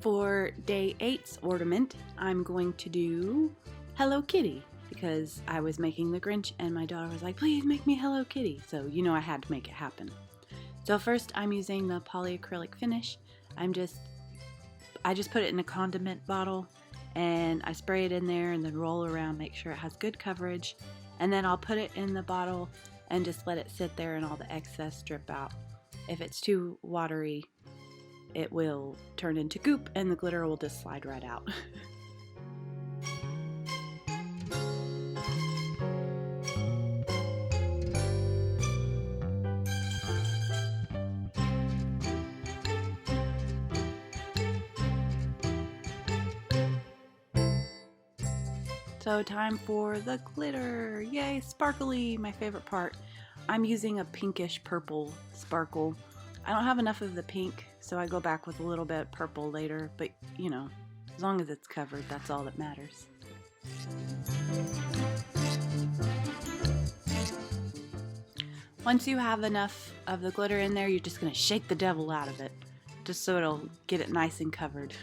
For day 8's ornament, I'm going to do Hello Kitty because I was making the Grinch and my daughter was like, please make me Hello Kitty. So you know I had to make it happen. So first I'm using the polyacrylic finish. I just put it in a condiment bottle and I spray it in there and then roll around, make sure it has good coverage. And then I'll put it in the bottle and just let it sit there and all the excess drip out. If it's too watery, it will turn into goop and the glitter will just slide right out. So time for the glitter! Yay, sparkly, my favorite part. I'm using a pinkish purple sparkle. I don't have enough of the pink, so I go back with a little bit of purple later, but you know, as long as it's covered, that's all that matters. Once you have enough of the glitter in there, you're just going to shake the devil out of it, just so it'll get it nice and covered.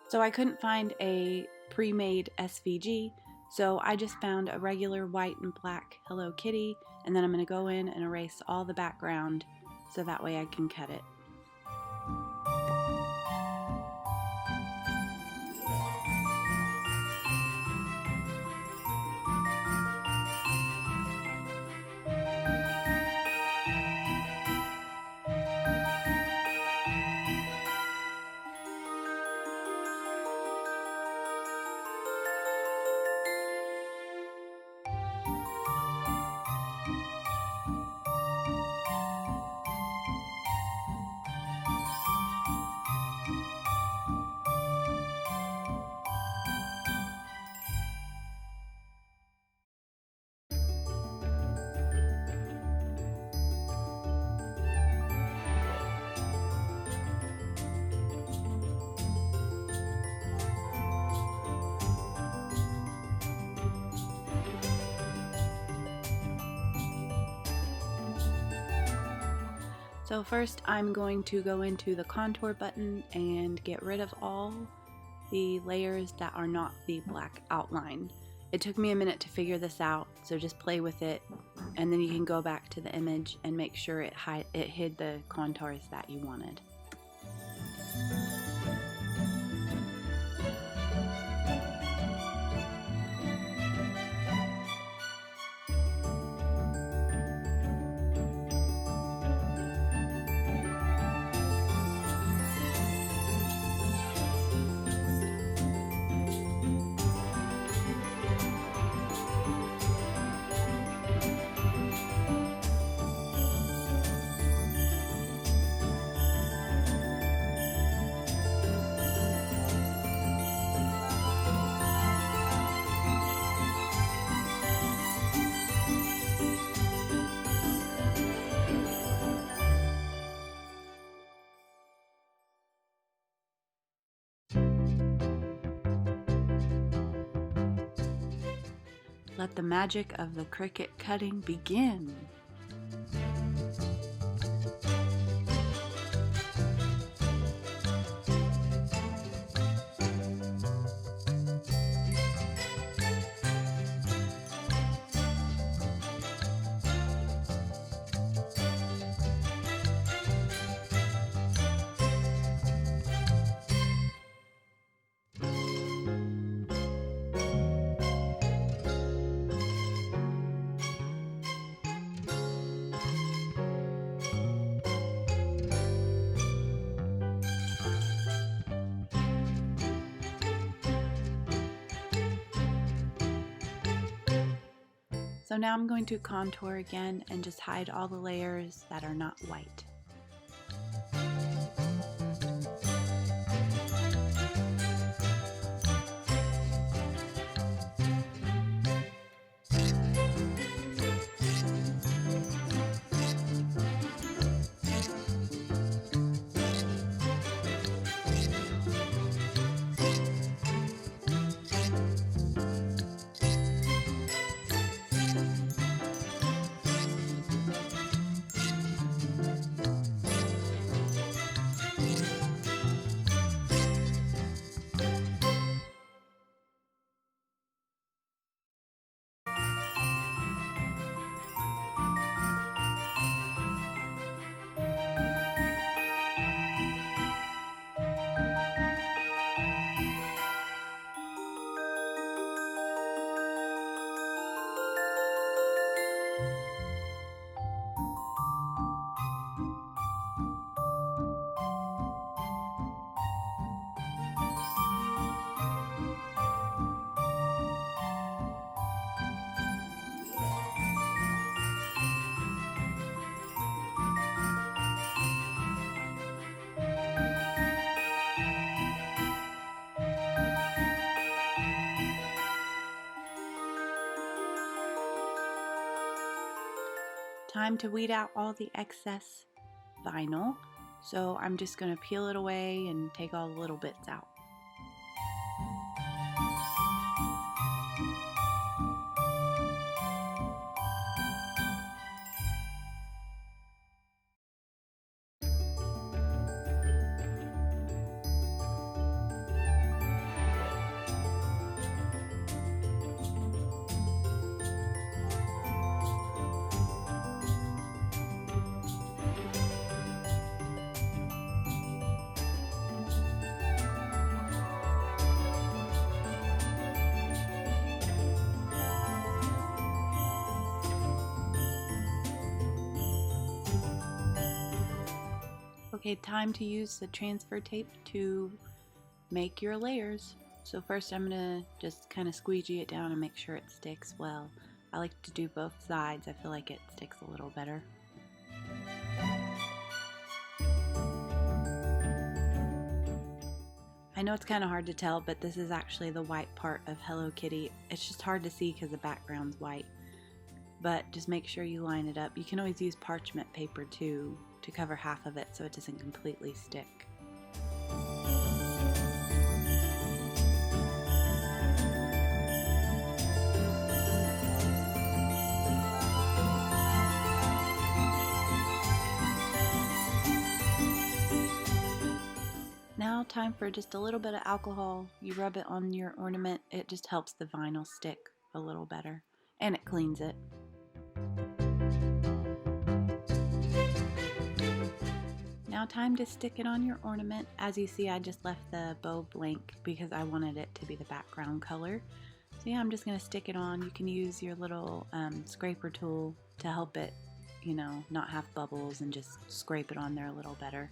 So I couldn't find a pre-made SVG, so I just found a regular white and black Hello Kitty, and then I'm going to go in and erase all the background so that way I can cut it. So first I'm going to go into the contour button and get rid of all the layers that are not the black outline. It took me a minute to figure this out, so just play with it and then you can go back to the image and make sure it hid the contours that you wanted. Let the magic of the cricut cutting begin. So now I'm going to contour again and just hide all the layers that are not white. Time to weed out all the excess vinyl. So I'm just going to peel it away and take all the little bits out. Okay, time to use the transfer tape to make your layers. So first I'm going to just kind of squeegee it down and make sure it sticks well. I like to do both sides. I feel like it sticks a little better. I know it's kind of hard to tell, but this is actually the white part of Hello Kitty. It's just hard to see because the background's white. But just make sure you line it up. You can always use parchment paper too to cover half of it so it doesn't completely stick. Now time for just a little bit of alcohol. You rub it on your ornament. It just helps the vinyl stick a little better and it cleans it. Now time to stick it on your ornament. As you see, I just left the bow blank because I wanted it to be the background color. So yeah, I'm just going to stick it on. You can use your little scraper tool to help it, you know, not have bubbles and just scrape it on there a little better.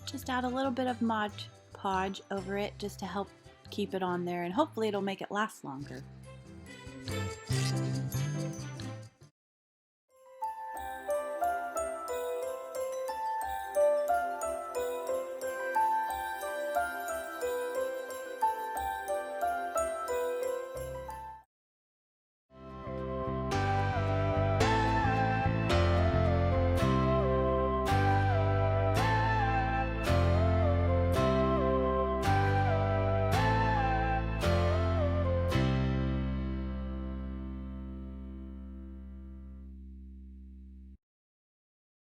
Just add a little bit of Mod Podge over it just to help keep it on there, and hopefully it'll make it last longer.